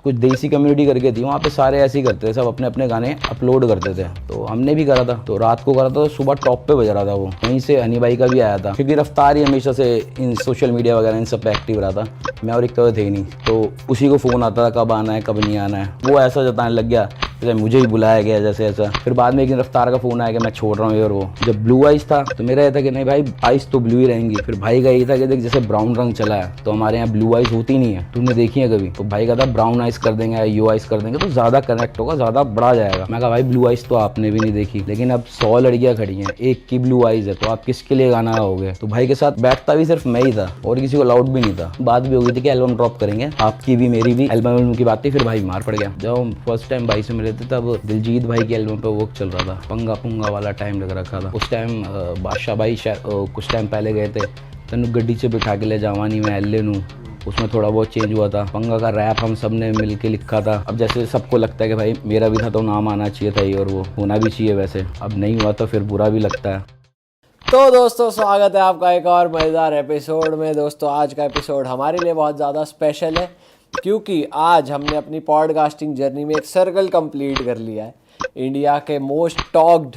कुछ देसी कम्युनिटी करके थी, वहाँ पे सारे ऐसे ही करते थे, सब अपने अपने गाने अपलोड करते थे। तो हमने भी करा था, तो रात को करा था, तो सुबह टॉप पे बज रहा था वो। वहीं से हनी भाई का भी आया था, क्योंकि रफ्तार ही हमेशा से इन सोशल मीडिया वगैरह इन सब पे एक्टिव रहा था, मैं और एक तो थे नहीं। तो उसी को फ़ोन आता था कब आना है कब नहीं आना है, वो ऐसा जताने लग गया जैसे मुझे ही बुलाया गया जैसे ऐसा। फिर बाद में एक दिन रफ्तार का फ़ोन आया कि मैं छोड़ रहा हूँ ये और वो। जब ब्लू आइस था तो मेरा ये था कि नहीं भाई आइस तो ब्लू ही रहेंगी। फिर भाई का ये था कि देख जैसे ब्राउन रंग चला है तो हमारे यहाँ ब्लू आइस होती नहीं है, तुमने देखी है कभी? तो भाई कहता ब्राउन आइस कर देंगे या यू आइस कर देंगे तो ज़्यादा कनेक्ट होगा, ज़्यादा बड़ा जाएगा। मैं कहा भाई ब्लू आइस तो आपने भी नहीं देखी, लेकिन अब 100 लड़कियाँ खड़ी हैं, एक की ब्लू आइस है, तो आप किसके लिए गाना गाओगे? तो भाई के साथ बैठता भी सिर्फ मैं ही था और किसी को अलाउड भी नहीं था। बात भी हो गई थी कि एल्बम ड्रॉप करेंगे, आपकी भी मेरी भी। एल्बम की बात थी, फिर भाई बीमार पड़ गया। जब हम फर्स्ट टाइम भाई से मिले थे तब दिलजीत भाई के एल्बम पे वर्क चल रहा था, पंगा पुंगा वाला टाइम लग रखा था उस टाइम। बादशाह भाई कुछ टाइम पहले गए थे, तेन गड्डी से बिठा के ले जावानी मैं एल्ले नू, उसमें थोड़ा बहुत चेंज हुआ था। पंगा का रैप हम सब ने मिल के लिखा था। अब जैसे सबको लगता है कि भाई मेरा भी था तो नाम आना चाहिए था ये और वो, होना भी चाहिए वैसे, अब नहीं हुआ तो फिर बुरा भी लगता है। तो दोस्तों स्वागत है आपका एक और मज़ेदार एपिसोड में। दोस्तों आज का एपिसोड हमारे लिए बहुत ज़्यादा स्पेशल है, क्योंकि आज हमने अपनी पॉडकास्टिंग जर्नी में एक सर्कल कंप्लीट कर लिया है। इंडिया के most talked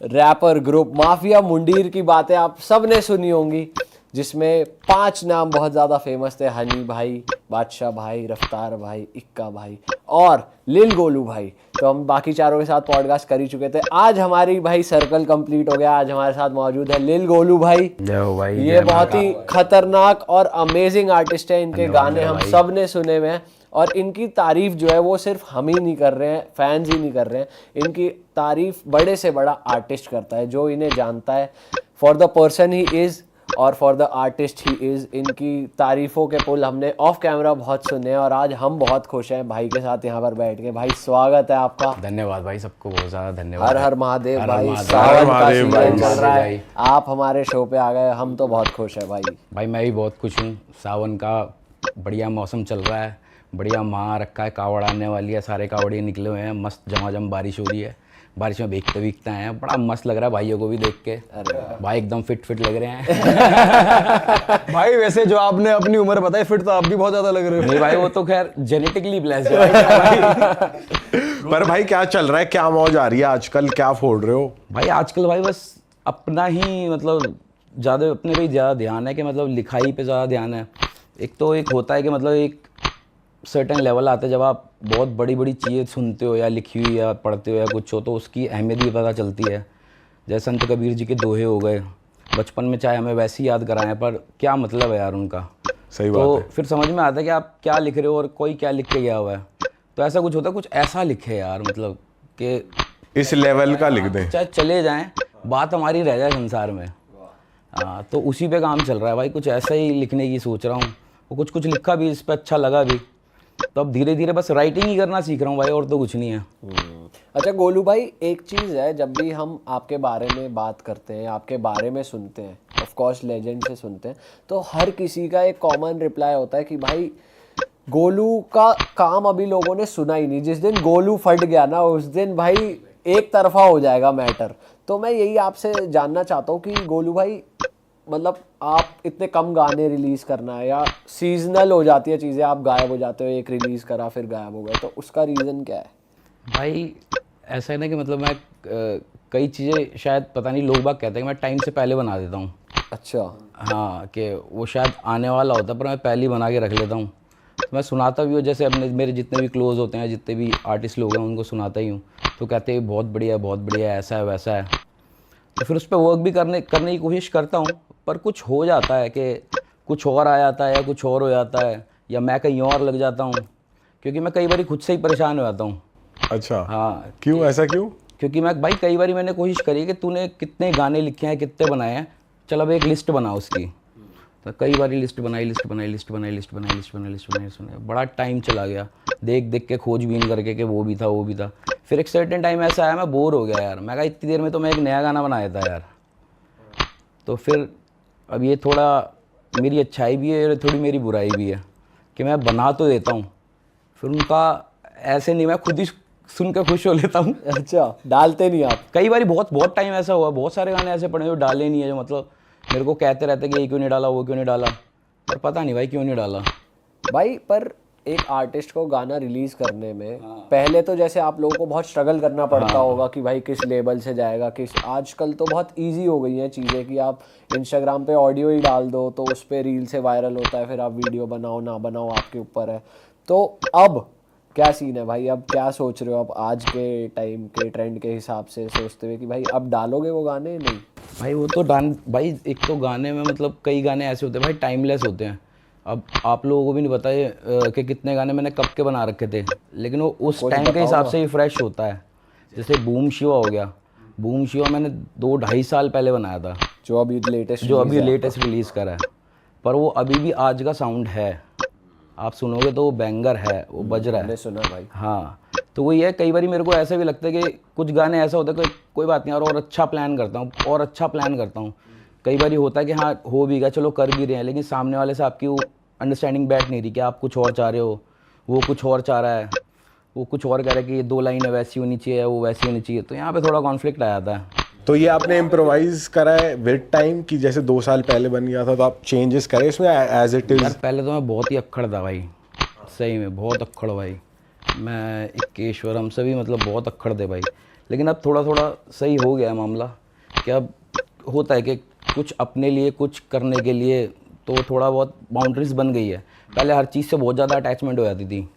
rapper group Mafia Mundeer की बातें आप सब ने सुनी होंगी, जिसमें 5 नाम बहुत ज़्यादा फेमस थे: हनी भाई, बादशाह भाई, रफ्तार भाई, इक्का भाई और लिल गोलू भाई। तो हम बाकी चारों के साथ पॉडकास्ट कर ही चुके थे। आज हमारी भाई सर्कल कंप्लीट हो गया। आज हमारे साथ मौजूद है लिल गोलू भाई। जय हो भाई। ये बहुत ही खतरनाक और अमेजिंग आर्टिस्ट है। इनके गाने हम सब ने सुने हुए हैं और इनकी तारीफ जो है वो सिर्फ हम ही नहीं कर रहे हैं, फैंस ही नहीं कर रहे हैं, इनकी तारीफ बड़े से बड़ा आर्टिस्ट करता है जो इन्हें जानता है for the person he is और for the artist he is. इनकी तारीफ़ों के पुल हमने ऑफ कैमरा बहुत सुने हैं और आज हम बहुत खुश हैं भाई के साथ यहाँ पर बैठ के। भाई स्वागत है आपका। धन्यवाद भाई, सबको बहुत ज़्यादा धन्यवाद। हर हर महादेव भाई। महादेव। सावन का महादेव सीजन भाई। चल रहा है, आप हमारे शो पे आ गए, हम तो बहुत खुश है भाई। भाई मैं भी बहुत खुश हूँ, सावन का बढ़िया मौसम चल रहा है, बढ़िया माह रखा है, कावड़ आने वाली है, सारे कावड़िए निकले हुए हैं, मस्त झमाझम बारिश हो रही है, बारिश में भीगते भीगते आए हैं, बड़ा मस्त लग रहा है भाइयों को भी देख के। भाई एकदम फिट लग रहे हैं। भाई वैसे जो आपने अपनी उम्र बताई फिट तो आप भी बहुत ज्यादा लग रहे हो। नहीं भाई वो तो खैर जेनेटिकली ब्लेस्ड है भाई। पर भाई क्या चल रहा है, क्या मौज आ रही है आजकल, क्या फोड़ रहे हो? भाई आजकल भाई बस अपना ही मतलब ज़्यादा अपने पे ज़्यादा ध्यान है, कि मतलब लिखाई पे ज़्यादा ध्यान है। एक तो एक होता है कि मतलब एक सर्टेन लेवल आता है जब आप बहुत बड़ी बड़ी चीज़ें सुनते हो या लिखी हुई या पढ़ते हो या कुछ हो, तो उसकी अहमियत भी पता चलती है। जैसे संत कबीर जी के दोहे हो गए, बचपन में चाहे हमें वैसे ही याद कराएं पर क्या मतलब है यार उनका। सही तो बात है। फिर समझ में आता है कि आप क्या लिख रहे हो और कोई क्या लिख के गया हुआ है। तो ऐसा कुछ होता है, कुछ ऐसा लिखे यार, मतलब कि इस लेवल का लिख दें। चाहे चले जाएं, बात हमारी रह जाए संसार में। हाँ तो उसी पे काम चल रहा है भाई, कुछ ऐसा ही लिखने की सोच रहा हूँ। वो कुछ लिखा भी, इस पर अच्छा लगा भी, तो अब धीरे धीरे बस राइटिंग ही करना सीख रहा हूँ भाई, और तो कुछ नहीं है। अच्छा गोलू भाई, एक चीज़ है, जब भी हम आपके बारे में बात करते हैं, आपके बारे में सुनते हैं, ऑफ कोर्स लेजेंड से सुनते हैं, तो हर किसी का एक कॉमन रिप्लाई होता है कि भाई गोलू का काम अभी लोगों ने सुना ही नहीं। जिस दिन गोलू फट गया ना उस दिन भाई एक तरफा हो जाएगा मैटर। तो मैं यही आपसे जानना चाहता हूँ कि गोलू भाई मतलब आप इतने कम गाने रिलीज़ करना है या सीजनल हो जाती है चीज़ें, आप गायब हो जाते हो, एक रिलीज़ करा फिर गायब हो गए, तो उसका रीज़न क्या है? भाई ऐसा है ना कि मतलब मैं कई चीज़ें शायद पता नहीं, लोग बाग कहते हैं कि मैं टाइम से पहले बना देता हूँ। अच्छा। हाँ कि वो शायद आने वाला होता है पर मैं पहले ही बना के रख लेता हूँ। तो मैं सुनाता भी हूँ, जैसे अपने मेरे जितने भी क्लोज होते हैं, जितने भी आर्टिस्ट लोग हैं उनको सुनाता ही हूँ, तो कहते हैं बहुत बढ़िया है, ऐसा है वैसा है। तो फिर उस पर वर्क भी करने की कोशिश करता हूँ, पर कुछ हो जाता है कि कुछ और आ जाता है या कुछ और हो जाता है या मैं कहीं और लग जाता हूँ, क्योंकि मैं कई बार खुद से ही परेशान हो जाता हूँ। अच्छा। हाँ क्यों, ऐसा क्यों? क्योंकि मैं भाई कई बार मैंने कोशिश करी कि तूने कितने गाने लिखे हैं, कितने बनाए हैं, चल अब एक लिस्ट बना उसकी। तो कई बार लिस्ट बनाई, बड़ा टाइम चला गया देख के, खोजबीन करके कि वो भी था। फिर एक सर्टेन टाइम ऐसा आया मैं बोर हो गया यार, मैं कहा इतनी देर में तो मैं एक नया गाना बनाया था यार। तो फिर अब ये थोड़ा मेरी अच्छाई भी है और थोड़ी मेरी बुराई भी है कि मैं बना तो देता हूँ, फिर उनका ऐसे नहीं, मैं खुद ही सुन कर खुश हो लेता हूँ। अच्छा, डालते नहीं आप? कई बार बहुत टाइम ऐसा हुआ, बहुत सारे गाने ऐसे पड़े जो डाले नहीं है, जो मतलब मेरे को कहते रहते कि ये क्यों नहीं डाला, वो क्यों नहीं डाला, पर पता नहीं भाई क्यों नहीं डाला। भाई पर एक आर्टिस्ट को गाना रिलीज करने में पहले तो जैसे आप लोगों को बहुत स्ट्रगल करना पड़ता होगा कि भाई किस लेबल से जाएगा, किस, आजकल तो बहुत इजी हो गई हैं चीज़ें कि आप इंस्टाग्राम पे ऑडियो ही डाल दो तो उस पर रील से वायरल होता है, फिर आप वीडियो बनाओ ना बनाओ आपके ऊपर है। तो अब क्या सीन है भाई, अब क्या सोच रहे हो आप आज के टाइम के ट्रेंड के हिसाब से सोचते हुए कि भाई अब डालोगे वो गाने? नहीं भाई वो तो भाई एक तो गाने में मतलब कई गाने ऐसे होते हैं भाई टाइमलेस होते हैं। अब आप लोगों को भी नहीं पता ये कि कितने गाने मैंने कब के बना रखे थे, लेकिन वो उस टाइम के हिसाब से ही फ्रेश होता है। जैसे बूम शिवा हो गया, बूम शिवा मैंने 2-2.5 साल पहले बनाया था, जो अभी लेटेस्ट रिलीज़ करा है, पर वो अभी भी आज का साउंड है। आप सुनोगे तो वो बैंगर है, वो बज रहा है। मैंने सुना भाई। हाँ, तो वही है, कई बार मेरे को ऐसा भी लगता है कि कुछ गाने ऐसा होता है कि कोई बात नहीं और अच्छा प्लान करता हूँ कई बार होता है कि हाँ हो भी गया, चलो कर भी रहे हैं, लेकिन सामने वाले से आपकी वो अंडरस्टैंडिंग बैठ नहीं रही कि आप कुछ और चाह रहे हो, वो कुछ और चाह रहा है, वो कुछ और कह रहा है कि ये 2 लाइनें वैसी होनी चाहिए, वो वैसी होनी चाहिए, तो यहाँ पे थोड़ा कॉन्फ्लिक्ट आ जाता है। तो ये आपने इम्प्रोवाइज करा है विद टाइम कि जैसे 2 साल पहले बन गया था तो आप चेंजेस करे इसमें एज इट इज? यार पहले तो मैं बहुत ही अक्खड़ था भाई, सही में बहुत अक्खड़ भाई, मैं इक्केश्वरम से भी मतलब बहुत अक्खड़ थे भाई, लेकिन अब थोड़ा थोड़ा सही हो गया है मामला। कि अब होता है कि कुछ अपने लिए कुछ करने के लिए तो थोड़ा बहुत बाउंड्रीज बन गई है। पहले हर चीज़ से बहुत ज़्यादा अटैचमेंट हो जाती थी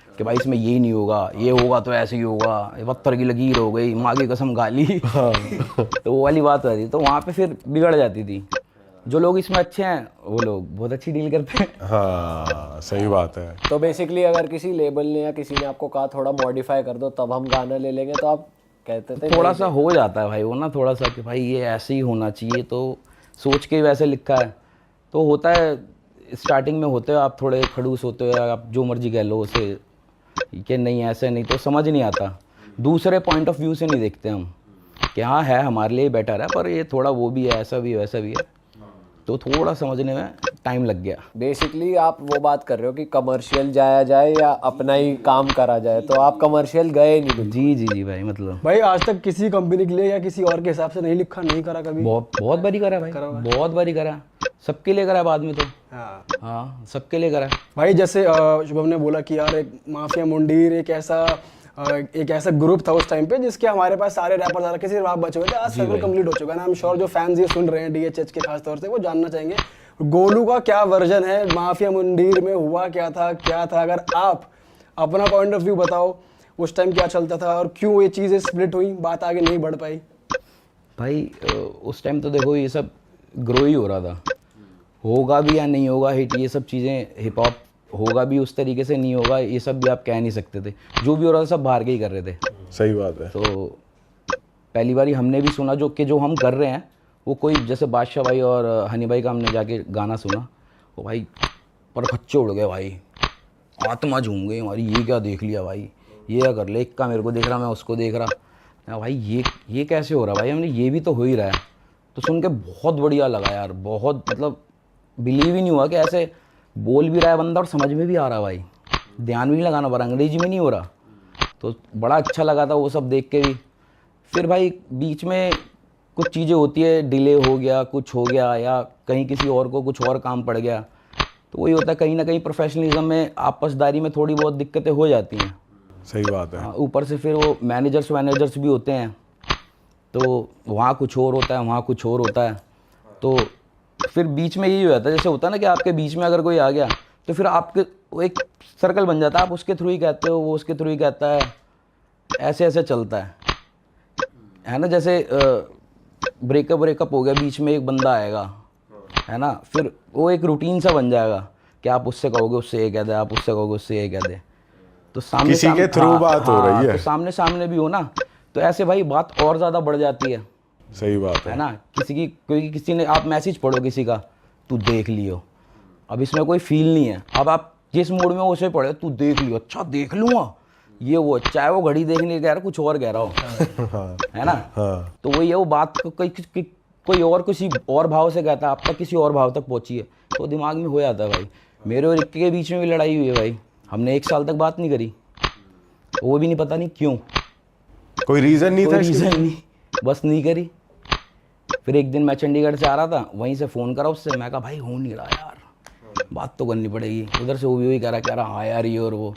कि भाई इसमें ये नहीं होगा, ये होगा तो ऐसे ही होगा, ये पत्थर की लकीर हो गई, माँ की कसम गाली तो वो वाली बात हो जाती, तो वहाँ पे फिर बिगड़ जाती थी। जो लोग इसमें अच्छे हैं वो लोग बहुत अच्छी डील करते हैं। हाँ सही बात है। तो बेसिकली अगर किसी लेबल ने या किसी ने आपको कहा थोड़ा मॉडिफाई कर दो तब हम गाना ले लेंगे, तो आप कहते थे? थोड़ा सा हो जाता है भाई वो ना, थोड़ा सा कि भाई ये ऐसे ही होना चाहिए, तो सोच के वैसे लिखा है तो होता है। स्टार्टिंग में होते हो आप थोड़े खड़ूस होते हो, आप जो मर्जी कह लो उसे कि नहीं ऐसे नहीं, तो समझ नहीं आता। दूसरे पॉइंट ऑफ व्यू से नहीं देखते हम कि हाँ है हमारे लिए बेटर है, पर ये थोड़ा वो भी है, ऐसा भी है, वैसा भी है, तो थोड़ा समझने में टाइम लग गया। बेसिकली आप वो बात कर रहे हो कि कमर्शियल जाया जाए या अपना ही काम करा जाए, तो आप कमर्शियल गए नहीं बिल्कुल। जी भाई, मतलब भाई आज तक किसी कंपनी के लिए या किसी और के हिसाब से नहीं लिखा, नहीं करा कभी? बहुत बारी करा भाई, बहुत बारी करा, सबके लिए करा बाद में तो। हाँ सबके लिए करा भाई। जैसे शुभम ने बोला कि यार एक माफिया मुंडीर एक ऐसा ग्रुप था उस टाइम पे जिसके हमारे पास सारे रैपर्स आ रखे थे, आप बचे हुए थे। आज सर्कल कंप्लीट हो चुका है ना। आई एम श्योर जो फैंस ये सुन रहे हैं डीएचएच के खास तौर से वो जानना चाहेंगे गोलू का क्या वर्जन है, माफिया मुंडीर में हुआ क्या था अगर आप अपना पॉइंट ऑफ व्यू बताओ, उस टाइम क्या चलता था और क्यों ये चीज़ें स्प्लिट हुई, बात आगे नहीं बढ़ पाई? भाई उस टाइम तो देखो ये सब ग्रो ही हो रहा था, होगा भी या नहीं होगा हिट, ये सब चीज़ें हिप हॉप होगा भी उस तरीके से, नहीं होगा ये सब भी आप कह नहीं सकते थे। जो भी हो रहा था सब बाहर के ही कर रहे थे। सही बात है। तो पहली बारी हमने भी सुना जो हम कर रहे हैं वो कोई, जैसे बादशाह भाई और हनी भाई का हमने जाके गाना सुना, वो भाई पर खच्चे उड़ गए भाई, आत्मा झूम गई हमारी, ये क्या देख लिया भाई, ये क्या कर ले, एक का मेरे को देख रहा, मैं उसको देख रहा, भाई ये कैसे हो रहा भाई, हमने ये भी तो हो ही रहा है। तो सुन के बहुत बढ़िया लगा यार, बहुत मतलब बिलीव ही नहीं हुआ कि ऐसे बोल भी रहा है बंदा और समझ में भी आ रहा भाई, ध्यान भी नहीं लगाना पड़ा, अंग्रेजी में नहीं हो रहा, तो बड़ा अच्छा लगा था वो सब देख के भी। फिर भाई बीच में कुछ चीज़ें होती है, डिले हो गया, कुछ हो गया, या कहीं किसी और को कुछ और काम पड़ गया, तो वही होता है कहीं ना कहीं प्रोफेशनलिज्म में आपसदारी में थोड़ी बहुत दिक्कतें हो जाती हैं। सही बात है। ऊपर से फिर वो मैनेजर्स भी होते हैं, तो वहाँ कुछ और होता है, वहाँ कुछ और होता है, तो फिर बीच में यही हो जाता है, जैसे होता है ना कि आपके बीच में अगर कोई आ गया तो फिर आपके वो एक सर्कल बन जाता है, आप उसके थ्रू ही कहते हो, वो उसके थ्रू ही कहता है, ऐसे ऐसे चलता है ना। जैसे ब्रेकअप हो गया, बीच में एक बंदा आएगा है ना, फिर वो एक रूटीन सा बन जाएगा कि आप उससे कहोगे उससे ये कह दे, आप उससे कहोगे उससे ये कह दे, तो सामने किसी के थ्रू बात हो रही है, तो सामने सामने भी हो ना, तो ऐसे भाई बात और ज़्यादा बढ़ जाती है। सही बात है ना। किसी ने आप मैसेज पढ़ो किसी का, तू देख लियो, अब इसमें कोई फील नहीं है, अब आप जिस मूड में उसे पढ़े, तू देख लियो, अच्छा देख लूँगा, ये वो, चाहे वो घड़ी देखने कह रहा कुछ और कह रहा हो है ना। तो वही है, वो बात कोई और किसी और भाव से कहता है, आप तक किसी और भाव तक पहुंची है, तो दिमाग में हो जाता है भाई। मेरे और इक्के के बीच में भी लड़ाई हुई है भाई, हमने 1 साल तक बात नहीं करी, वो भी नहीं पता नहीं क्यों, कोई रीज़न नहीं था, रीज़न नहीं, बस नहीं करी। फिर एक दिन मैं चंडीगढ़ से आ रहा था, वहीं से फ़ोन करा उससे, मैं कहा भाई हो नहीं रहा यार, बात तो करनी पड़ेगी। उधर से वो भी कह रहा हाँ यार ये और वो।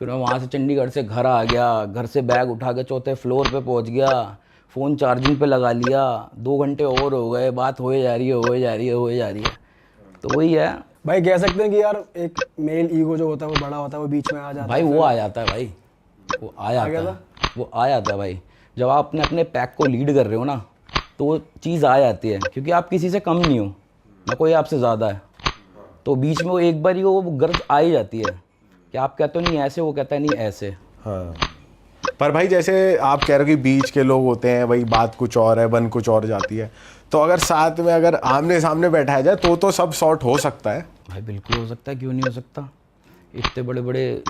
फिर मैं वहाँ से चंडीगढ़ से घर आ गया, घर से बैग उठा के चौथे फ्लोर पे पहुँच गया, फ़ोन चार्जिंग पे लगा लिया, 2 घंटे और हो गए, बात होए जा रही है होए जा रही है होए जा रही है। तो वही है भाई, कह सकते हैं कि यार एक मेल ईगो जो होता है वो बड़ा होता है, वो बीच में आ जाता भाई, है। वो आ जाता है भाई, वो आ जाता है, वो आ जाता है भाई। जब आप अपने अपने पैक को लीड कर रहे हो ना, तो वो चीज़ आ जाती है, क्योंकि आप किसी से कम नहीं हो, ना कोई आपसे ज़्यादा है। तो बीच में वो एक बार ही वो गर्ज आ ही जाती है कि आप कहते हो नहीं ऐसे, वो कहता है नहीं ऐसे। हाँ, पर भाई जैसे आप कह रहे हो कि बीच के लोग होते हैं, वही बात कुछ और है, बन कुछ और जाती है, तो अगर साथ में अगर आमने सामने बैठाया जाए तो सब सॉर्ट हो सकता है भाई बिल्कुल हो सकता है, क्यों नहीं हो सकता। इतने बड़े बड़े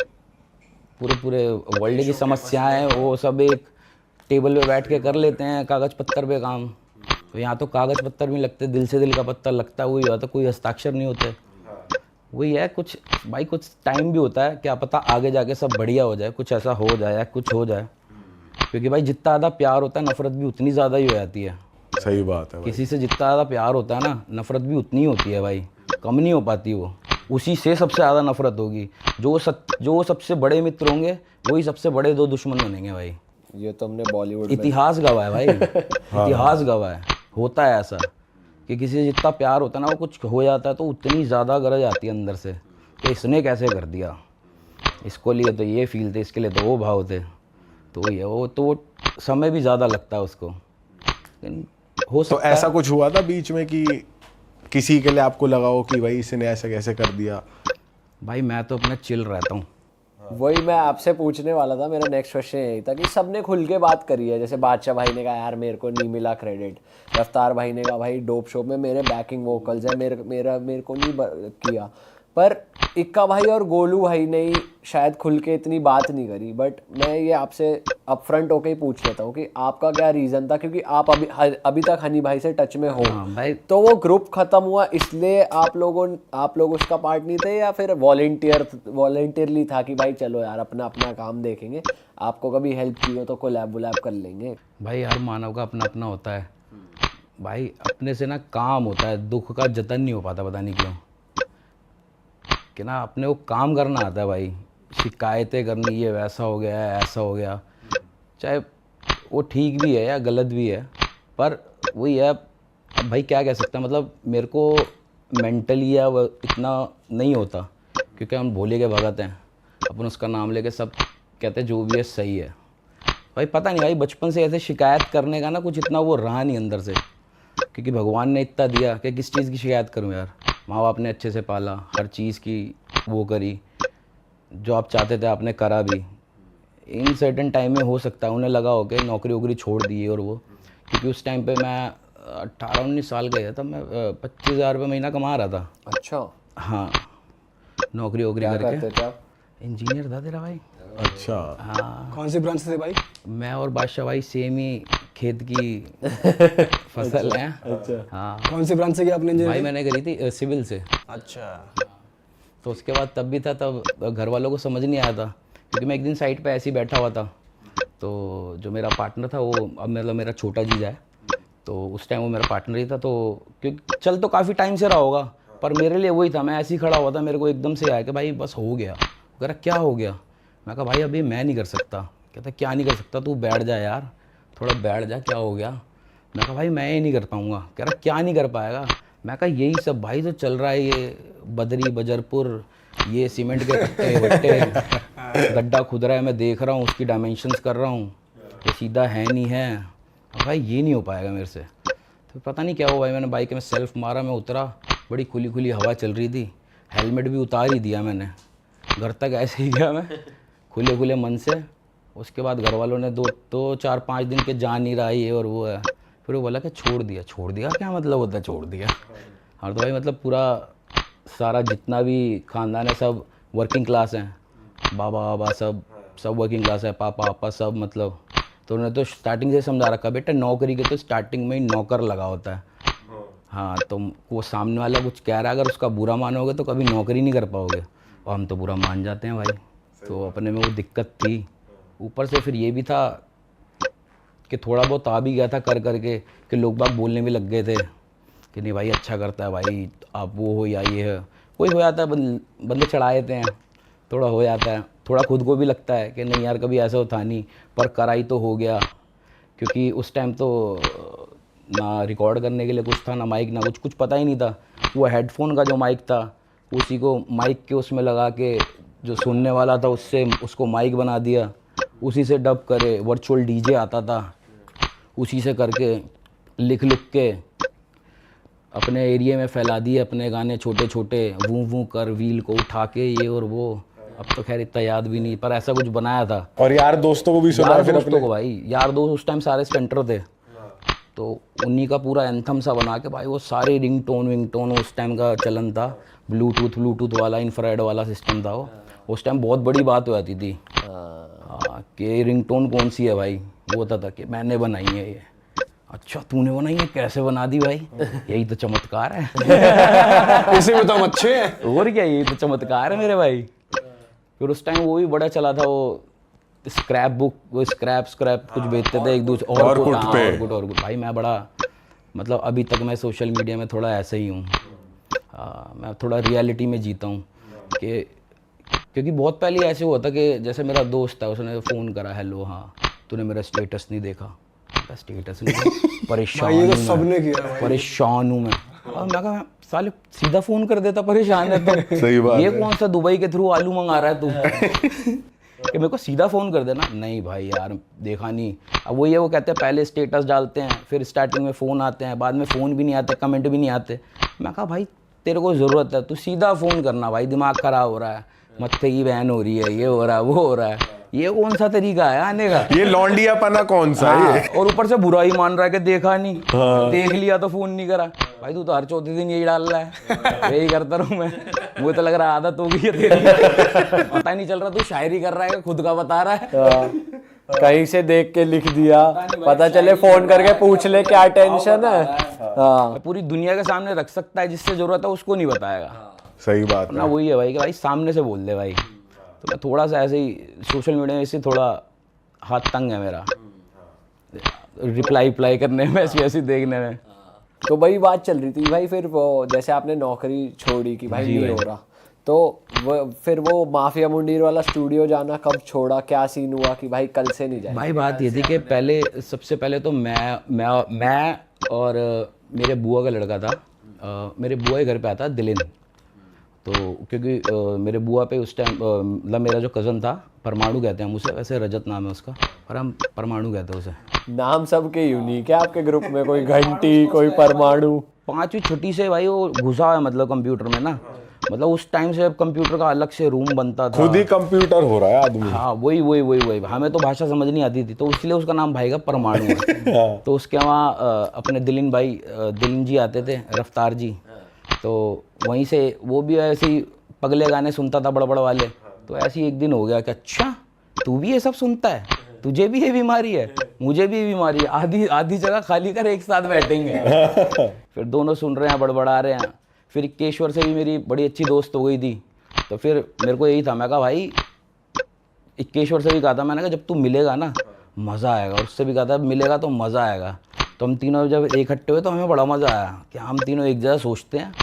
पूरे वर्ल्ड की समस्याएं हैं, वो सब एक टेबल पे बैठ के कर लेते हैं, कागज़ पत्तर पे काम। तो यहाँ तो कागज़ पत्तर भी लगते, दिल से दिल का पत्थर लगता है, वही होता, कोई हस्ताक्षर नहीं होते। वही है कुछ भाई, कुछ टाइम भी होता है, क्या पता आगे जाके सब बढ़िया हो जाए, कुछ ऐसा हो जाए या कुछ हो जाए। क्योंकि भाई जितना ज़्यादा प्यार होता है, नफरत भी उतनी ज़्यादा ही हो जाती है। सही बात है भाई। किसी से जितना ज़्यादा प्यार होता है ना, नफरत भी उतनी ही होती है भाई, कम नहीं हो पाती वो। उसी से सबसे ज़्यादा नफरत होगी। जो सबसे बड़े मित्र होंगे, वही सबसे बड़े 2 दुश्मन बनेंगे भाई। ये तो हमने बॉलीवुड में इतिहास गवाह है भाई, इतिहास गवाह है। होता है ऐसा कि किसी से जितना प्यार होता है ना, वो कुछ हो जाता है तो उतनी ज़्यादा गरज आती है अंदर से कि इसने कैसे कर दिया, इसको लिए तो ये फील थे, इसके लिए तो वो भाव थे। तो ये वो तो समय भी ज़्यादा लगता है उसको, लेकिन हो तो सकता ऐसा है। कुछ हुआ था बीच में कि किसी के लिए आपको लगा हो कि भाई इसने ऐसे कैसे कर दिया? भाई मैं तो अपना चिल रहता हूँ। वही मैं आपसे पूछने वाला था, मेरा नेक्स्ट क्वेश्चन यही था कि सबने खुल के बात करी है। जैसे बादशाह भाई ने कहा यार मेरे को नहीं मिला क्रेडिट, रफ्तार भाई ने कहा भाई डोप शो में मेरे बैकिंग वोकल्स है, मेरे को नहीं किया। पर इक्का भाई और गोलू भाई ने ही शायद खुल के इतनी बात नहीं करी। बट मैं ये आपसे अपफ्रंट होके ही पूछ लेता हूँ कि आपका क्या रीज़न था, क्योंकि आप अभी तक हनी भाई से टच में हो। हाँ भाई, तो वो ग्रुप खत्म हुआ इसलिए आप लोग उसका पार्ट नहीं थे, या फिर वॉलेंटियरली था कि भाई चलो यार अपना अपना काम देखेंगे, आपको कभी हेल्प की हो तो कोलैब वुलैब कर लेंगे? भाई हर मानव का अपना अपना होता है भाई। अपने से ना काम होता है, दुख का जतन नहीं हो पाता, पता नहीं क्यों। कि ना अपने को काम करना आता है भाई, शिकायतें करनी, ये वैसा हो गया है ऐसा हो गया, चाहे वो ठीक भी है या गलत भी है, पर वही है। अब भाई क्या कह सकते हैं, मतलब मेरे को मेंटली या इतना नहीं होता, क्योंकि हम भोले के भगत हैं, अपन उसका नाम लेके सब कहते हैं जो भी है सही है। भाई पता नहीं भाई, बचपन से ऐसे शिकायत करने का ना कुछ इतना वो रहा नहीं अंदर से, क्योंकि भगवान ने इतना दिया कि किस चीज़ की शिकायत करूं यार। माँ बाप ने अच्छे से पाला, हर चीज़ की वो करी, जो आप चाहते थे आपने करा भी। इन सर्टेन टाइम में हो सकता है उन्हें लगा हो कि नौकरी वोकरी छोड़ दी और वो, क्योंकि उस टाइम पे मैं 18-19 साल का था, मैं 25,000 रुपये महीना कमा रहा था। अच्छा, हाँ, नौकरी वोकरी क्या करके करते थे आप? इंजीनियर था तेरा भाई। अच्छा, हाँ, कौन सी ब्रांच से थे भाई? मैं और बादशाह भाई सेम ही खेत की फसल है। अच्छा, हाँ कौन सी ब्रांच से किया आपने भाई, इंजीनियरिंग? मैंने करी थी सिविल से। अच्छा, तो उसके बाद तब भी था, तब घर वालों को समझ नहीं आया था, क्योंकि मैं एक दिन साइड पे ऐसे ही बैठा हुआ था। तो जो मेरा पार्टनर था वो अब मतलब मेरा छोटा जीजा है, तो उस टाइम वो मेरा पार्टनर ही था। तो क्योंकि चल तो काफ़ी टाइम से रहा होगा, पर मेरे लिए वही था। मैं ऐसे ही खड़ा हुआ था, मेरे को एकदम से आया कि भाई बस हो गया। कह रहा क्या हो गया? मैं कहा भाई अभी मैं नहीं कर सकता। कहता क्या नहीं कर सकता? तू बैठ जा यार, थोड़ा बैठ जा, क्या हो गया? मैं कहा भाई मैं ही नहीं कर पाऊँगा। कह रहा क्या नहीं कर पाएगा? मैं कहा यही सब भाई तो चल रहा है, ये बदरी बजरपुर, ये सीमेंट के कट्टे वट्टे, गड्ढा खुद रहा है, मैं देख रहा हूँ, उसकी डायमेंशंस कर रहा हूँ, ये सीधा है नहीं है। भाई ये नहीं हो पाएगा मेरे से। तो पता नहीं क्या हुआ भाई, मैंने बाइक में सेल्फ मारा, मैं उतरा, बड़ी खुली खुली हवा चल रही थी, हेलमेट भी उतार ही दिया मैंने, घर तक ऐसे ही गया मैं खुले खुले मन से। उसके बाद घर वालों ने 4-5 दिन के जा नहीं रहा ये और वो है, फिर वो बोला कि छोड़ दिया क्या मतलब होता है छोड़ दिया? हाँ तो भाई मतलब पूरा सारा जितना भी ख़ानदान है सब वर्किंग क्लास हैं, बाबा सब वर्किंग क्लास है, पापा सब मतलब। तो उन्होंने तो स्टार्टिंग से समझा रखा बेटा नौकरी के तो स्टार्टिंग में ही नौकर लगा होता है। हाँ तो वो सामने वाला कुछ कह रहा है, अगर उसका बुरा मानोगे तो कभी नौकरी नहीं कर पाओगे, और हम तो बुरा मान जाते हैं भाई। तो अपने में वो दिक्कत थी, ऊपर से फिर ये भी था कि थोड़ा बहुत आ भी गया था कर करके कि लोग बाग बोलने भी लग गए थे कि नहीं भाई अच्छा करता है भाई, आप वो हो या ये है। कोई हो जाता है, बंदे चढ़ा देते हैं, थोड़ा हो जाता है, थोड़ा खुद को भी लगता है कि नहीं यार कभी ऐसा तो था नहीं, पर कराई तो हो गया। क्योंकि उस टाइम तो ना रिकॉर्ड करने के लिए कुछ था, ना माइक, ना कुछ पता ही नहीं था। वो हेडफोन का जो माइक था उसी को माइक के उसमें लगा के जो सुनने वाला था उससे उसको माइक बना दिया, उसी से डब करे। वर्चुअल डीजे आता था, उसी से करके लिख के अपने एरिया में फैला दिए अपने गाने छोटे छोटे, वूं वूं कर व्हील को उठा के ये और वो। अब तो खैर इतना याद भी नहीं, पर ऐसा कुछ बनाया था। और यार दोस्तों को भी सुना यार फिर दोस्तों अपने? को भाई, यार दोस्त उस टाइम सारे स्टंटर थे, तो उन्हीं का पूरा एंथम सा बना के भाई वो सारे रिंगटोन विंगटोन, उस टाइम का चलन था, ब्लूटूथ वाला इंफ्रारेड वाला सिस्टम था वो। उस टाइम बहुत बड़ी बात हो जाती थी हाँ, कि रिंगटोन कौन सी है भाई, वो होता था कि मैंने बनाई है ये। अच्छा तूने बनाई है, कैसे बना दी भाई? यही तो चमत्कार है। इसी में तो हम अच्छे हैं। और क्या, यही तो चमत्कार है मेरे भाई। फिर उस टाइम वो भी बड़ा चला था, वो स्क्रैप बुक, वो स्क्रैप कुछ बेचते थे एक दूसरे और कुट पे। और कुट भाई। मैं बड़ा मतलब अभी तक मैं सोशल मीडिया में थोड़ा ऐसे ही हूँ, मैं थोड़ा रियलिटी में जीता हूँ कि क्योंकि बहुत पहले ऐसे हुआ था कि जैसे मेरा दोस्त है, उसने फ़ोन करा, हेलो हाँ तूने मेरा स्टेटस नहीं देखा? स्टेटस नहीं, परेशान भाई ये तो हूँ सबने मैं, किया भाई। परेशान हूँ मैं। और मैं कहा साले सीधा फ़ोन कर देता, परेशान है तो। सही बात ये है। कौन सा दुबई के थ्रू आलू मंगा रहा है तू? कि मेरे को सीधा फ़ोन कर देना। नहीं भाई यार देखा नहीं। अब वो कहते हैं पहले स्टेटस डालते हैं, फिर स्टार्टिंग में फ़ोन आते हैं, बाद में फ़ोन भी नहीं आते, कमेंट भी नहीं आते। मैं कहा भाई तेरे को ज़रूरत है तू सीधा फ़ोन करना भाई, दिमाग ख़राब हो रहा है, मत्थे की बहन हो रही है, ये हो रहा है, वो हो रहा है। ये कौन सा तरीका है आने का? ये लौंडियापना कौन सा है? हाँ, और ऊपर से बुरा ही मान रहा है कि देखा नहीं, देख लिया तो फोन नहीं करा। भाई तू तो हर चौथे दिन यही डाल रहा है। यही करता रहूं मैं, मुझे तो लग रहा है आदत हो गई है तेरी। पता ही नहीं चल रहा तू शायरी कर रहा है कि खुद का बता रहा है। कहीं से देख के लिख दिया, पता चले फोन करके पूछ ले क्या टेंशन है। हाँ पूरी दुनिया के सामने रख सकता है, जिससे जरूरत है उसको नहीं बताएगा सही बात ना। है। वही है भाई कि भाई सामने से बोल दे भाई। तो मैं थोड़ा सा ऐसे ही सोशल मीडिया में, इससे थोड़ा हाथ तंग है मेरा रिप्लाई करने में, ऐसी देखने में। तो वही बात चल रही थी भाई। फिर वो जैसे आपने नौकरी छोड़ी कि भाई नहीं हो रहा, तो फिर वो माफिया मुंडीर वाला स्टूडियो जाना कब छोड़ा, क्या सीन हुआ कि भाई कल से नहीं जाए? भाई बात ये थी कि पहले सबसे पहले तो मैं और मेरे बुआ का लड़का था, मेरे बुआ के घर पे आता दिलिन। तो क्योंकि मेरे बुआ पे उस टाइम मतलब मेरा जो कज़न था, परमाणु कहते हैं हम उसे, वैसे रजत नाम है उसका, पर हम परमाणु कहते हैं उसे। नाम सबके यूनिक है आपके ग्रुप में, कोई घंटी, कोई परमाणु। 5वीं छुट्टी से भाई वो घुसा है मतलब कंप्यूटर में ना, मतलब उस टाइम से कंप्यूटर का अलग से रूम बनता था, खुद ही कंप्यूटर हो रहा है आदमी। हाँ वही हमें तो भाषा समझ नहीं आती थी, तो इसलिए उसका नाम भाई का परमाणु है। तो उसके वहाँ अपने दिलिन जी आते थे, रफ्तार जी, तो वहीं से वो भी ऐसे ही पगले गाने सुनता था बड़बड़ वाले। तो ऐसे ही एक दिन हो गया कि अच्छा तू भी ये सब सुनता है, तुझे भी ये बीमारी है, मुझे भी ये बीमारी है, आधी जगह खाली कर एक साथ बैठेंगे। फिर दोनों सुन रहे हैं, बड़बड़ा रहे हैं। फिर इक्केश्वर से भी मेरी बड़ी अच्छी दोस्त हो गई थी, तो फिर मेरे को यही था, मैं कहा भाई इक्केश्वर से भी कहा था मैंने कहा जब तू मिलेगा ना मज़ा आएगा, उससे भी कहा था मिलेगा तो मज़ा आएगा। तो हम तीनों जब इकट्ठे हुए तो हमें बड़ा मज़ा आया कि हम तीनों एक जगह सोचते हैं,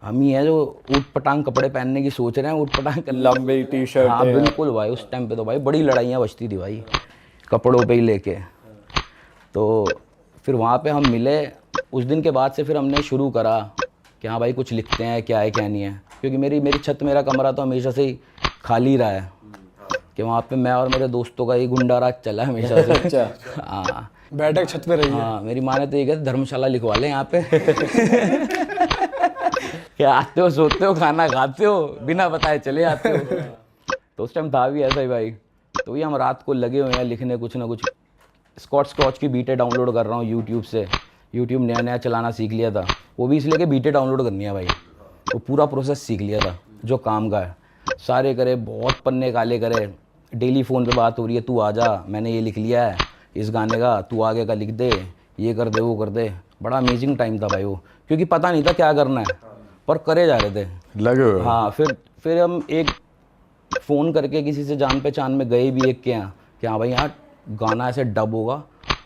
हम ही हैं जो ऊट पटांग कपड़े पहनने की सोच रहे हैं, ऊट पटांग लंबी टी शर्ट। हाँ बिल्कुल भाई, उस टाइम पे तो भाई बड़ी लड़ाइयाँ बचती थी भाई कपड़ों पे ही लेके। तो फिर वहाँ पे हम मिले, उस दिन के बाद से फिर हमने शुरू करा कि हाँ भाई कुछ लिखते हैं, क्या है क्या नहीं है, क्योंकि मेरी छत, मेरा कमरा तो हमेशा से ही खाली रहा है कि वहाँ पे मैं और मेरे दोस्तों का ही गुंडा राज चला है हमेशा से। अच्छा हाँ बैठक छत पे रही है। हाँ, मेरी माँ ने तो ये कहती धर्मशाला लिखवा लें यहाँ पे। क्या आते हो, सोते हो, खाना खाते हो, बिना बताए चले आते हो। तो उस टाइम था भी ऐसा ही भाई। तो ये हम रात को लगे हुए हैं लिखने कुछ ना कुछ। स्कॉच की बीटें डाउनलोड कर रहा हूँ यूट्यूब से। यूट्यूब नया चलाना सीख लिया था, वो भी इसलिए कि बीटें डाउनलोड करनी है भाई। वो पूरा प्रोसेस सीख लिया था जो काम का है, सारे करे, बहुत पन्ने काले करे। डेली फ़ोन पे बात हो रही है, तू आ जा, मैंने ये लिख लिया है इस गाने का, तू आगे का लिख दे, ये कर दे, वो कर दे। बड़ा अमेजिंग टाइम था भाई वो, क्योंकि पता नहीं था क्या करना है, पर करे जा रहे थे, लगे हुए। हाँ। फिर हम एक फ़ोन करके किसी से जान पहचान में गए भी एक के यहाँ कि हाँ भाई यहाँ गाना ऐसे डब होगा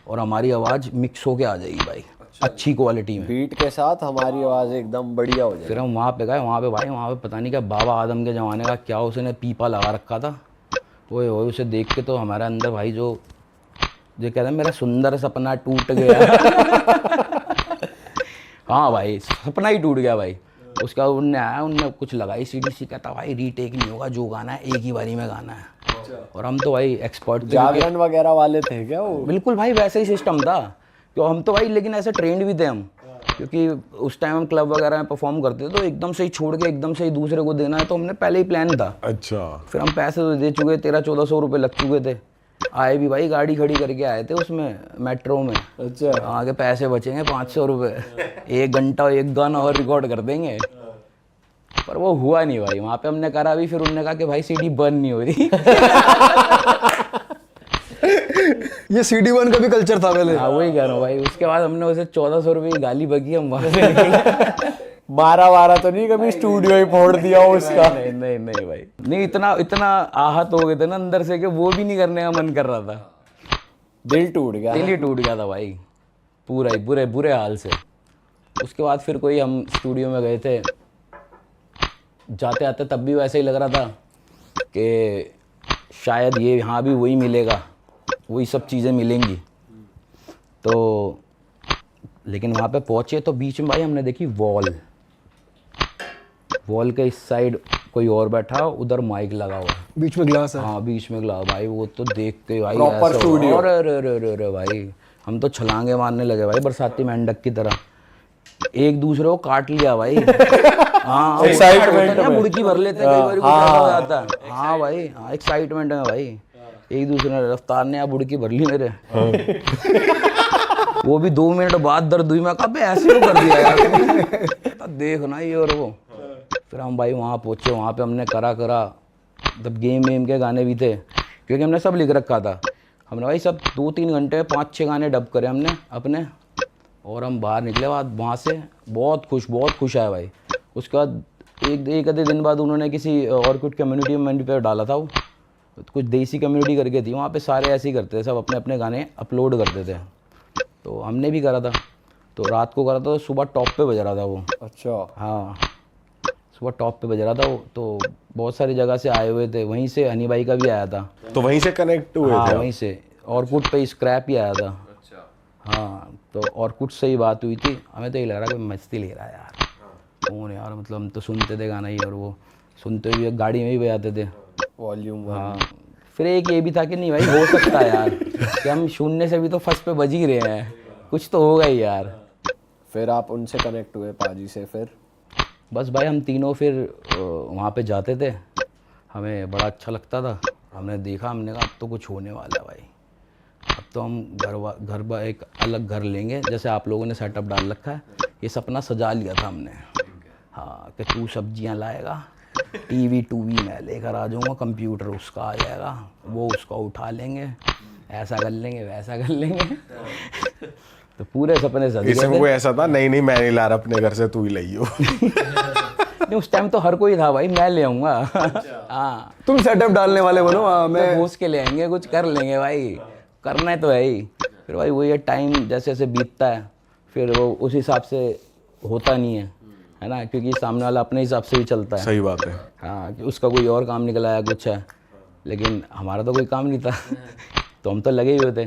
और हमारी आवाज़ मिक्स होके आ जाएगी भाई। अच्छी क्वालिटी में। बीट के साथ हमारी आवाज़ एकदम बढ़िया हो जाए। फिर हम वहाँ पे गए, वहाँ पे भाई वहाँ पे पता नहीं क्या बाबा आदम के ज़माने का क्या उसने पीपा लगा रखा था। वो उसे देख के तो हमारे अंदर भाई जो कहते हैं मेरा सुंदर सपना टूट गया। हाँ भाई सपना ही टूट गया भाई। उसका उनने आया, उनने कुछ लगाई सीडी, कहता भाई रीटेक नहीं होगा, जो गाना है एक ही बारी में गाना है। और हम तो भाई एक्सपर्ट थे। जागरण वगैरह वाले थे क्या वो? बिल्कुल भाई वैसे ही सिस्टम था क्यों हम तो भाई, लेकिन ऐसे ट्रेंड भी थे हम, क्योंकि उस टाइम हम क्लब वगैरह में परफॉर्म करते थे तो एकदम से ही छोड़ के एकदम से ही दूसरे को देना है, तो हमने पहले ही प्लान था। अच्छा। फिर हम पैसे तो दे चुके, 1300-1400 रुपये लग चुके थे। आए भी भाई गाड़ी खड़ी करके आए थे उसमें मेट्रो में। अच्छा। आगे पैसे बचेंगे 500 रुपये, 1 घंटा 1 गाना और रिकॉर्ड कर देंगे। पर वो हुआ नहीं भाई, वहाँ पे हमने करा भी, फिर उन्होंने कहा कि भाई सीडी बंद नहीं हो रही। ये CD1 का भी कल्चर था पहले। हाँ वही कह रहा हूँ भाई। उसके बाद हमने उसे 1400 रुपये की गाली बकी, हम वहाँ से निकले। मारा तो नहीं कभी स्टूडियो ही फोड़ दिया हो उसका? नहीं नहीं नहीं भाई, नहीं इतना आहत हो गए थे ना अंदर से कि वो भी नहीं करने का मन कर रहा था। दिल टूट गया। दिल ही टूट गया था भाई पूरा ही, बुरे बुरे हाल से। उसके बाद फिर कोई हम स्टूडियो में गए थे, जाते आते तब भी वैसे ही लग रहा था कि शायद ये यहाँ भी वही मिलेगा, वही सब चीज़ें मिलेंगी। तो लेकिन वहाँ पे पहुँचे तो बीच में भाई हमने देखी वॉल के इस साइड कोई और बैठा, उधर माइक लगा हुआ है, बीच में ग्लास है। हाँ बीच में ग्लास। भाई वो तो देख के भाई Proper ऐसा studio। हुआ, अरे भाई हम तो छलांगे मारने लगे भाई बरसाती मेंढक की तरह, एक दूसरे को काट लिया भाई। हाँ Excitement में। मुड़की भर लेते कई बार, कुछ ऐसा हो जाता है। हाँ भाई हाँ एक्साइटमेंट में भाई, एक दूसरे ने रफ्तार ने बुड़की भर ली मेरे। वो भी 2 मिनट बाद दर्द हुई, मैं कहा ऐसे क्यों कर दिया यार। देख ना ये और वो। फिर हम भाई वहाँ पहुँचे, वहाँ पे हमने करा तब गेम के गाने भी थे, क्योंकि हमने सब लिख रखा था। हमने भाई सब 2-3 घंटे 5-6 गाने डब करे हमने अपने, और हम बाहर निकले बाद वहाँ से बहुत खुश आया भाई। उसके बाद एक आधे दिन बाद उन्होंने किसी और कुछ कम्युनिटी पे डाला था, वो कुछ देसी कम्युनिटी करके थी, वहाँ पे सारे ऐसे ही करते थे, सब अपने अपने गाने अपलोड करते थे। तो हमने भी करा था, तो रात को करा था तो सुबह टॉप पे बज रहा था वो। अच्छा। हाँ सुबह टॉप पे बज रहा था वो, तो बहुत सारी जगह से आए हुए थे, वहीं से हनी भाई का भी आया था। तो वहीं से कनेक्ट हुए हाँ थे? वहीं से, और कुछ पे स्क्रैप ही आया था। अच्छा। हाँ तो और कुछ से ही बात हुई थी, हमें तो ये लग रहा कि मस्ती ले रहा है यार कौन यार, मतलब हम तो सुनते थे गाना ही, और वो सुनते हुए गाड़ी में ही बजाते थे वॉल्यूम। हाँ। फिर एक ये भी था कि नहीं भाई हो सकता है यार कि हम शून्य से भी तो फर्स्ट पे बज ही रहे हैं, कुछ तो होगा ही यार। फिर आप उनसे कनेक्ट हुए पाजी से? फिर बस भाई हम तीनों फिर वहाँ पे जाते थे, हमें बड़ा अच्छा लगता था। हमने देखा, हमने कहा अब तो कुछ होने वाला है भाई, अब तो हम एक अलग घर लेंगे, जैसे आप लोगों ने सेटअप डाल रखा है, ये सपना सजा लिया था हमने। हाँ कि तू सब्जियाँ लाएगा, टीवी मैं लेकर आ जाऊँगा, कंप्यूटर उसका आ जाएगा, वो उसका उठा लेंगे, ऐसा कर लेंगे वैसा कर लेंगे। तो पूरे सपने सज गए इसमें थे। कोई ऐसा था नहीं मैं नहीं ला रहा अपने घर से, तू ही लाइयो। नहीं उस टाइम तो हर कोई था भाई, मैं ले आऊँगा। हाँ तुम सेटअप डालने वाले बनो। हाँ, मैं घूस के ले आएंगे, कुछ कर लेंगे भाई, करना है तो है ही। फिर भाई वो ये टाइम जैसे जैसे बीतता है, फिर वो उस हिसाब से होता नहीं है ना, क्योंकि सामने वाला अपने हिसाब से ही चलता है। सही बात है। हाँ कि उसका कोई और काम निकल आया कुछ है, लेकिन हमारा तो कोई काम नहीं था। तो हम तो लगे ही हुए थे।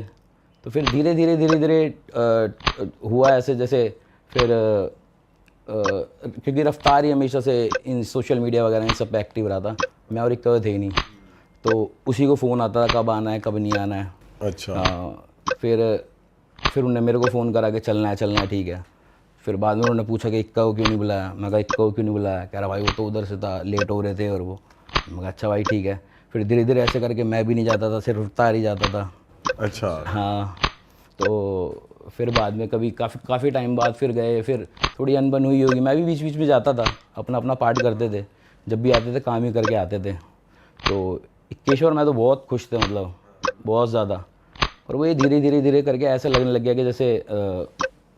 तो फिर धीरे धीरे हुआ ऐसे, जैसे फिर क्योंकि रफ्तार ही हमेशा से इन सोशल मीडिया वगैरह इन सब पे एक्टिव रहा था, मैं और एक तो थे ही नहीं, तो उसी को फ़ोन आता था कब आना है कब नहीं आना है। अच्छा। फिर उन्होंने मेरे को फ़ोन करा कि चलना है ठीक है। फिर बाद में उन्होंने पूछा कि इक्का को क्यों नहीं बुलाया, मैं कहा इक्का को क्यों नहीं बुलाया, कह रहा भाई वो तो उधर से था, लेट हो रहे थे और वो। मैं कहा अच्छा भाई ठीक है। फिर धीरे धीरे ऐसे करके मैं भी नहीं जाता था, सिर्फ रफ्तार ही जाता था। अच्छा। हाँ तो फिर बाद में कभी काफ़ी टाइम बाद फिर गए, फिर थोड़ी अनबन हुई होगी, मैं भी बीच में जाता था, अपना पार्ट करते थे, जब भी आते थे काम ही करके आते थे। तो केशव मैं तो बहुत खुश थे, मतलब बहुत ज़्यादा। और वो ये धीरे धीरे करके ऐसा लगने लग गया कि जैसे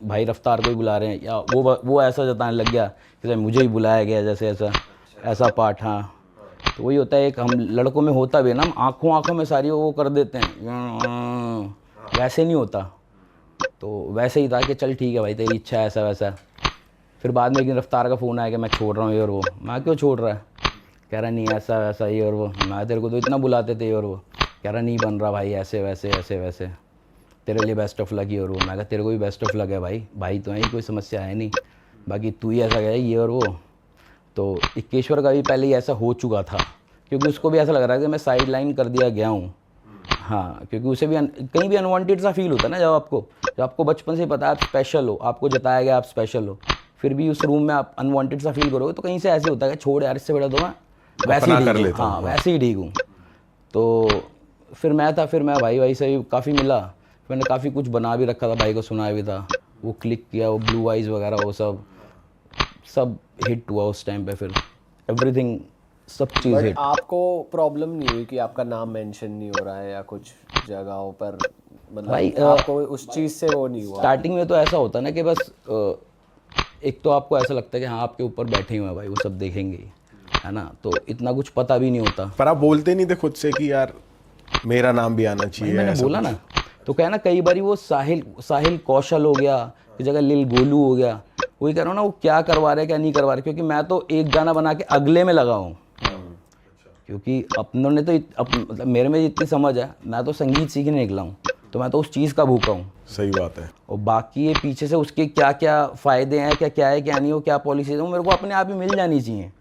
भाई रफ्तार को ही बुला रहे हैं, या वो ऐसा जताने लग गया जैसे मुझे ही बुलाया गया, जैसे ऐसा पार्ट। हाँ तो वही होता है, एक हम लड़कों में होता भी है ना, हम आँखों में सारी वो कर देते हैं, वैसे नहीं होता। तो वैसे ही था कि चल ठीक है भाई तेरी इच्छा है ऐसा वैसा। फिर बाद में एक दिन रफ्तार का फ़ोन आया कि मैं छोड़ रहा हूँ ये और वो। मैं क्यों छोड़ रहा है? कह रहा नहीं ऐसा वैसा ये और वो। मैं तेरे को तो इतना बुलाते थे ये और वो। कह रहा नहीं बन रहा भाई ऐसे वैसे ऐसे वैसे, तेरे लिए बेस्ट ऑफ लक ये और वो। मैं कहा तेरे को भी बेस्ट ऑफ लक है भाई, भाई तो है ही, कोई समस्या है नहीं, बाकी तू ही ऐसा गया ये और वो। तो इक्केश्वर का भी पहले ही ऐसा हो चुका था, क्योंकि उसको भी ऐसा लग रहा है कि मैं साइड लाइन कर दिया गया हूँ। हाँ, क्योंकि उसे भी कहीं भी अनवांटेड सा फील होता है ना, जब आपको बचपन से पता है आप स्पेशल हो, आपको जताया गया आप स्पेशल हो, फिर भी उस रूम में आप अनवांटेड सा फील करोगे तो कहीं से ऐसे होता है कि छोड़ यार इससे बड़ा तो मैं वैसे ही ठीक हूँ। हाँ वैसे ही ठीक हूँ। तो फिर मैं भाई से भी काफ़ी मिला, मैंने काफ़ी कुछ बना भी रखा था, भाई को सुनाया भी था, वो क्लिक किया, वो ब्लू आइज़ वगैरह वो सब हिट हुआ उस टाइम पे। फिर एवरीथिंग सब चीज़ बट हिट। आपको प्रॉब्लम नहीं हुई कि आपका नाम मेंशन नहीं हो रहा है या कुछ जगहों पर, मतलब भाई, आपको उस चीज़ से वो नहीं हुआ? स्टार्टिंग में तो ऐसा होता है ना कि बस एक तो आपको ऐसा लगता है कि हाँ आपके ऊपर बैठे हुए हैं भाई, वो सब देखेंगे ही, है ना, तो इतना कुछ पता भी नहीं होता। पर आप बोलते नहीं थे खुद से कि यार मेरा नाम भी आना चाहिए? मैंने ऐसा बोला कुछ? ना, तो क्या है ना, कई बार वो साहिल कौशल हो गया की जगह लिल गोलू हो गया, वही कह रहा हूँ ना, वो क्या करवा रहे क्या नहीं करवा रहे, क्योंकि मैं तो एक गाना बना के अगले में लगा हूँ। क्योंकि अपनों ने तो मतलब मेरे में इतनी समझ है, मैं तो संगीत सीखने निकला हूँ, तो मैं तो उस चीज़ का भूखा हूँ। सही बात है। और बाकी ये पीछे से उसके क्या क्या फ़ायदे हैं, क्या है क्या नहीं, हो क्या पॉलिसी है, वो मेरे को अपने आप ही मिल जानी चाहिए।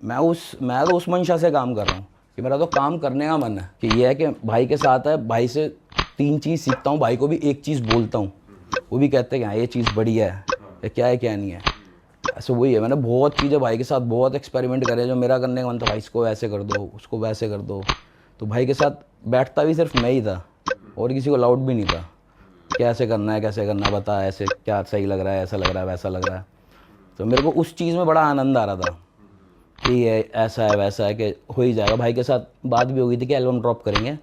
मैं तो उस मंशा से काम कर रहा हूँ कि मेरा तो काम करने का मन है, कि ये है कि भाई के साथ है, भाई से 3 चीज़ सीखता हूँ, भाई को भी एक चीज़ बोलता हूँ, वो भी कहते हैं कि हाँ ये चीज़ बढ़िया है, या क्या है क्या नहीं है। ऐसे वही है, मैंने बहुत चीज़ें भाई के साथ बहुत एक्सपेरिमेंट करे, जो मेरा करने का मन था, भाई इसको ऐसे कर दो, उसको वैसे कर दो। तो भाई के साथ बैठता भी सिर्फ मैं ही था, और किसी को लाउड भी नहीं था, कैसे करना है बता, ऐसे क्या सही लग रहा है, ऐसा लग रहा है वैसा लग रहा है। तो मेरे को उस चीज़ में बड़ा आनंद आ रहा था कि ये ऐसा है वैसा है, कि हो ही जाएगा। भाई के साथ बात भी हो गई थी कि एल्बम ड्रॉप करेंगे,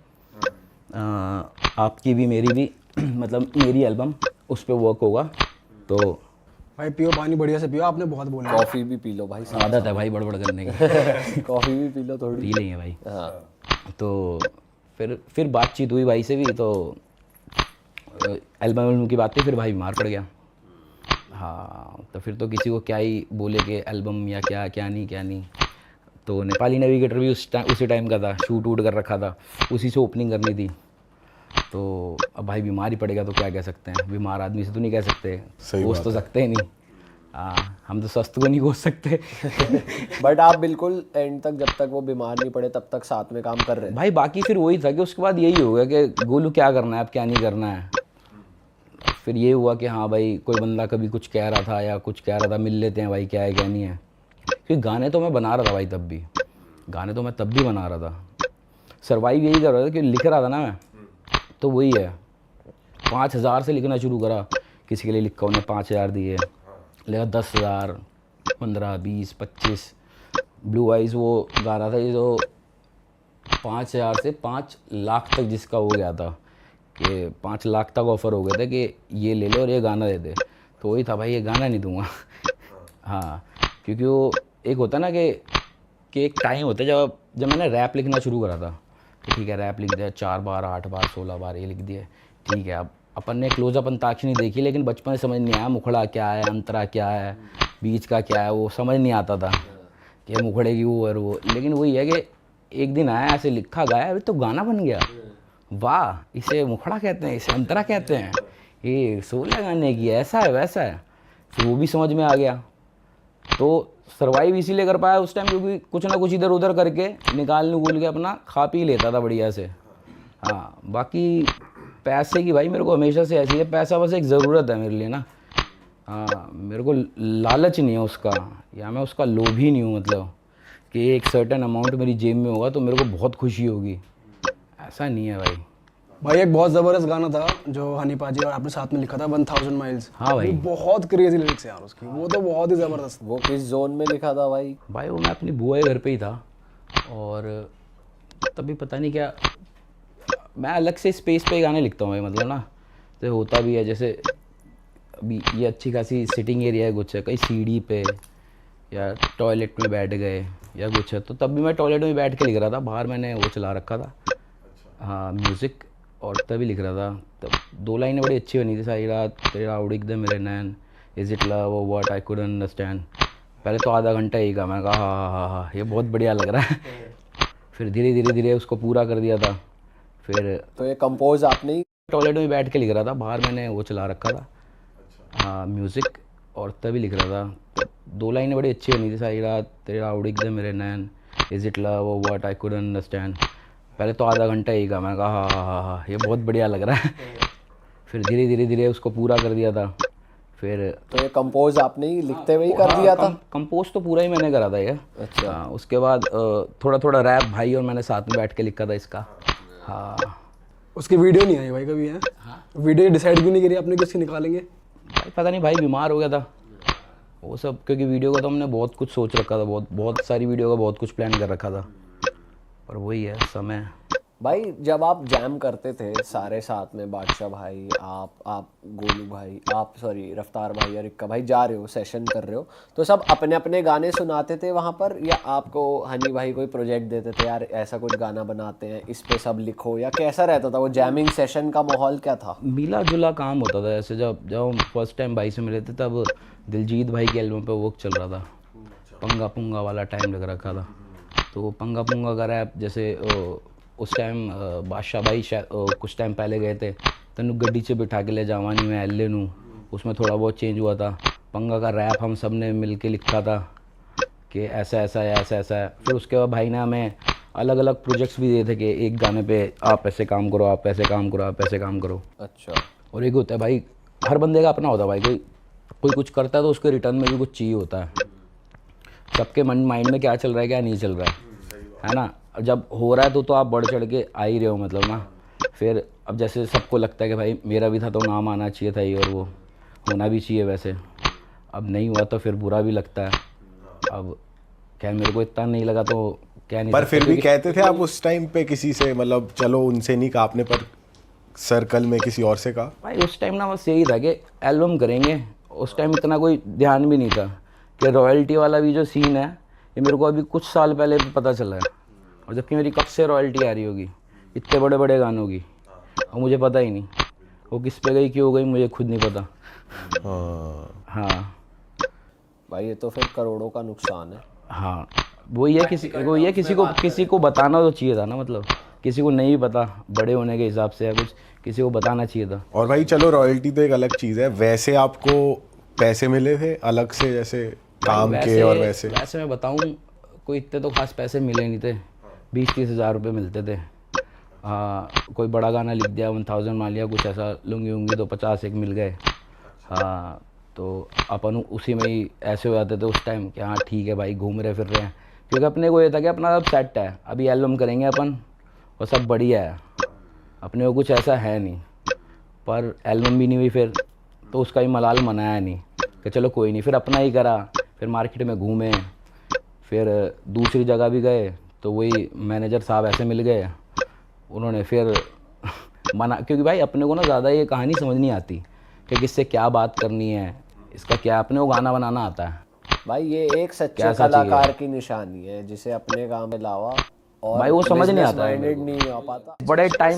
आपकी भी मेरी भी मतलब मेरी एल्बम उस पर वर्क होगा। तो भाई पियो पानी बढ़िया से पियो, आपने बहुत बोला। कॉफ़ी भी पी लो भाई, आदत है भाई बड़बड़ करने की। कॉफ़ी भी पी लो थोड़ी। पी लेंगे भाई। हाँ, तो फिर बातचीत हुई भाई से भी, तो एल्बम की बात थी, फिर भाई बीमार पड़ गया। हाँ, तो फिर तो किसी को क्या ही बोले कि एल्बम या क्या नहीं। तो नेपाली नेविगेटर भी उसी टाइम का था, शूट वूट कर रखा था, उसी से ओपनिंग करनी थी। तो अब भाई बीमार ही पड़ेगा तो क्या कह सकते हैं, बीमार आदमी से तो नहीं कह सकते, कोस तो सकते ही नहीं। हाँ, हम तो स्वस्थ को नहीं कोस सकते। बट आप बिल्कुल एंड तक, जब तक वो बीमार नहीं पड़े तब तक साथ में काम कर रहे हैं? भाई बाकी फिर वही था कि उसके बाद यही हो गया कि गोलू क्या करना है, अब क्या नहीं करना है। फिर ये हुआ कि हाँ भाई कोई बंदा कभी कुछ कह रहा था या कुछ कह रहा था, मिल लेते हैं भाई, क्या है क्या नहीं है। क्योंकि गाने तो मैं बना रहा था भाई, तब भी बना रहा था, सर्वाइव यही कर रहा था कि लिख रहा था ना मैं। तो वही है, 5,000 से लिखना शुरू करा, किसी के लिए लिखा उन्हें 5,000 दिए, लेकिन 10,000, 15, 20, 25। ब्लू आइज़ वो गा रहा था ये, जो 5,000 से 5 लाख तक जिसका हो गया था, कि 5 लाख तक ऑफ़र हो गए थे कि ये ले लो और ये गाना दे दे। तो वही था भाई, ये गाना नहीं दूंगा। हाँ, क्योंकि वो एक होता ना कि एक टाइम होता है जब मैंने रैप लिखना शुरू करा था, कि ठीक है रैप लिख दिया 4 बार 8 बार 16 बार ये लिख दिया, ठीक है। अब अपन ने क्लोजअप अंताक्षरी नहीं देखी, लेकिन बचपन में समझ नहीं आया मुखड़ा क्या है, अंतरा क्या है, बीच का क्या है, वो समझ नहीं आता था कि मुखड़े की वो और वो। लेकिन वही है कि एक दिन आया, ऐसे लिखा गाया, अभी तो गाना बन गया, वाह इसे मुखड़ा कहते हैं, इसे अंतरा कहते हैं, ये 16 गाने की ऐसा है वैसा है। फिर वो भी समझ में आ गया। तो सर्वाइव इसीलिए कर पाया उस टाइम, क्योंकि कुछ ना कुछ इधर उधर करके निकाल के अपना खा पी लेता था बढ़िया से। हाँ, बाकी पैसे की भाई मेरे को हमेशा से ऐसी है, पैसा बस एक ज़रूरत है मेरे लिए ना। हाँ, मेरे को लालच नहीं है उसका, या मैं उसका लोभी नहीं हूँ, मतलब कि एक सर्टेन अमाउंट मेरी जेब में होगा तो मेरे को बहुत खुशी होगी, ऐसा नहीं है भाई। भाई एक बहुत ज़बरदस्त गाना था जो हनी पाजी और आपने साथ में लिखा था, 1000 माइल्स। हाँ भाई, बहुत क्रेजी लिरिक्स है यार उसकी, वो तो बहुत ही ज़बरदस्त। वो किस जोन में लिखा था भाई? भाई वो मैं अपनी बुआ के घर पे ही था, और तभी पता नहीं क्या, मैं अलग से स्पेस पे गाने लिखता हूँ भाई, मतलब ना तो होता भी है, जैसे अभी ये अच्छी खासी सिटिंग एरिया है, कुछ है कहीं सीढ़ी पे या टॉयलेट में बैठ गए या कुछ है, तो तब भी मैं टॉयलेट में बैठ के लिख रहा था, बाहर मैंने वो चला रखा था, हाँ म्यूज़िक, और तभी लिख रहा था। तब 2 लाइनें बड़ी अच्छी बनी थी, सारी रात तेरा उड़िक दे मेरे नैन, इज़ इट लव और व्हाट आई कुडंट अंडरस्टैंड। पहले तो आधा घंटा ही का, मैं कहा हाँ ये बहुत बढ़िया लग रहा है। फिर धीरे धीरे उसको पूरा कर दिया था। फिर तो ये कंपोज आपने ही? टॉयलेट में बैठ के लिख रहा था, बाहर मैंने वो चला रखा था हाँ म्यूज़िक, और तभी लिख रहा था। तब 2 लाइनें बड़ी अच्छी बनी थी, सारी रात तेरा उड़िक दे मेरे नैन, इज़ इट लव और व्हाट आई कुडंट अंडरस्टैंड। पहले तो आधा घंटा ही का, मैं कहा हाँ ये बहुत बढ़िया लग रहा है। फिर धीरे धीरे उसको पूरा कर दिया था। फिर तो ये कंपोज आपने ही लिखते हुए ही कर दिया था? कंपोज तो पूरा ही मैंने करा था ये। अच्छा। उसके बाद थोड़ा थोड़ा रैप भाई और मैंने साथ में बैठ के लिखा था इसका। हाँ उसकी वीडियो नहीं आई भाई कभी है? वीडियो डिसाइड क्यों नहीं करी आपने कि उसकी निकालेंगे? भाई पता नहीं, भाई बीमार हो गया था वो सब, क्योंकि वीडियो का तो हमने बहुत कुछ सोच रखा था, बहुत सारी वीडियो का बहुत कुछ प्लान कर रखा था, पर वही है समय। भाई जब आप जैम करते थे सारे साथ में, बादशाह भाई, आप गोलू भाई, आप सॉरी रफ्तार भाई और इक्का भाई जा रहे हो, सेशन कर रहे हो, तो सब अपने अपने गाने सुनाते थे वहाँ पर, या आपको हनी भाई कोई प्रोजेक्ट देते थे यार ऐसा कुछ गाना बनाते हैं इस पे सब लिखो, या कैसा रहता था वो जैमिंग सेशन का माहौल क्या था? मिला जुला काम होता था ऐसे। जब हम फर्स्ट टाइम भाई से मिले थे तब दिलजीत भाई के एल्बम पे वो चल रहा था, पंगा पुंगा वाला टाइम लग रखा था। तो पंगा पुंगा का रैप जैसे उस टाइम बादशाह भाई शायद कुछ टाइम पहले गए थे, तनु गड्डी से बिठा के ले जावानी में एल्ले नू, उसमें थोड़ा बहुत चेंज हुआ था। पंगा का रैप हम सब ने मिल के लिखा था कि ऐसा ऐसा है, ऐसा ऐसा है। फिर उसके बाद भाई ने हमें अलग अलग प्रोजेक्ट्स भी दिए थे कि एक गाने पे आप ऐसे काम करो, आप ऐसे काम करो, आप ऐसे काम करो। अच्छा। और एक होता है भाई, हर बंदे का अपना होता है भाई, कोई कुछ करता है तो उसके रिटर्न में भी कुछ चाहिए होता है। सबके माइंड में क्या चल रहा है क्या नहीं चल रहा है ना। जब हो रहा है तो आप बढ़ चढ़ के आ ही रहे हो मतलब ना। फिर अब जैसे सबको लगता है कि भाई मेरा भी था तो नाम आना चाहिए था ये, और वो होना भी चाहिए वैसे। अब नहीं हुआ तो फिर बुरा भी लगता है। अब क्या मेरे को इतना नहीं लगा तो क्या नहीं, पर फिर भी कहते थे आप उस टाइम पे किसी से, मतलब चलो उनसे नहीं कहा आपने, पर सर्कल में किसी और से कहा? भाई उस टाइम ना बस यही था कि एल्बम करेंगे। उस टाइम इतना कोई ध्यान भी नहीं था कि रॉयल्टी वाला भी जो सीन है ये मेरे को अभी कुछ साल पहले पता चला है। और जबकि मेरी कब से रॉयल्टी आ रही होगी इतने बड़े बड़े गानों की, और मुझे पता ही नहीं वो किस पे गई, क्यों गई, मुझे खुद नहीं पता। हाँ भाई ये तो फिर करोड़ों का नुकसान है। हाँ वही है, किसी को बताना तो चाहिए था ना, मतलब किसी को नहीं पता बड़े होने के हिसाब से, या कुछ किसी को बताना चाहिए था। और भाई चलो रॉयल्टी तो एक अलग चीज़ है, वैसे आपको पैसे मिले थे अलग से जैसे काम के? और वैसे मैं बताऊं, कोई इतने तो खास पैसे मिले नहीं थे, 20-30 हज़ार रुपये मिलते थे। हाँ कोई बड़ा गाना लिख दिया 1000 मान लिया, कुछ ऐसा लूँगी उंगी तो 50 एक मिल गए। हाँ तो अपन उसी में ही ऐसे हो जाते थे उस टाइम कि हाँ ठीक है भाई घूम रहे फिर रहे हैं, क्योंकि अपने को ये था कि अपना अब सेट है, अभी एल्बम करेंगे अपन और सब बढ़िया है, अपने को कुछ ऐसा है नहीं। पर एल्बम भी नहीं हुई फिर, तो उसका ही मलाल मनाया नहीं कि चलो कोई नहीं, फिर अपना ही करा। फिर मार्केट में घूमे, फिर दूसरी जगह भी गए तो वही मैनेजर साहब ऐसे मिल गए, उन्होंने फिर मना, क्योंकि भाई अपने को ना ज़्यादा ये कहानी समझ नहीं आती कि किससे क्या बात करनी है, इसका क्या, अपने को गाना बनाना आता है। भाई ये एक सच्चे कलाकार की निशानी है जिसे अपने काम में लावा और भाई वो समझ नहीं आता है, माइंडेड नहीं हो पाता। बड़े टाइम